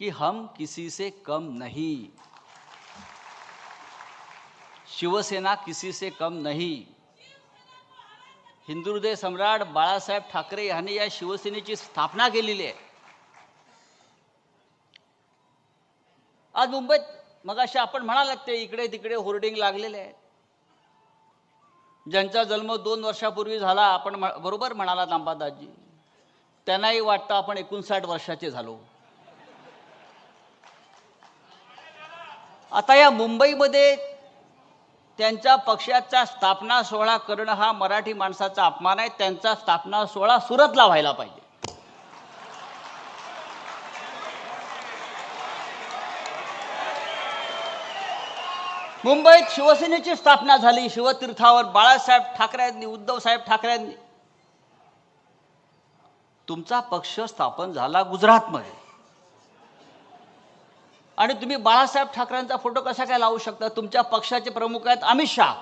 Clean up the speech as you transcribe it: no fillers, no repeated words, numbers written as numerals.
कि हम किसी से कम नहीं, शिवसेना किसी से कम नहीं। हिंदुहृदय सम्राट बाळासाहेब ठाकरे यांनी या शिवसेनेची स्थापना केलेली आहे। आज मुंबईत मगाशी आपण म्हणालात ते इकडे तिकडे होर्डिंग लागलेले आहेत। ज्यांचा जन्म 2 वर्षापूर्वी झाला, आपण बरोबर म्हणालात अंबादासजी, त्यांनाही वाटतं आपण 59 वर्षाचे झालो। आता या मुंबईमध्ये त्यांच्या पक्षाचा स्थापना सोहळा करणं हा मराठी माणसाचा अपमान आहे। त्यांचा स्थापना सोहळा सुरतला व्हायला पाहिजे। मुंबईत शिवसेनेची स्थापना झाली शिवतीर्थावर बाळासाहेब ठाकरेंनी, उद्धव साहेब ठाकरेंनी। तुमचा पक्ष स्थापन झाला गुजरातमध्ये, आणि तुम्ही बाळासाहेब ठाकरेंचा फोटो कसा काय लावू शकता? तुमच्या पक्षाचे प्रमुख आहेत अमित शहा।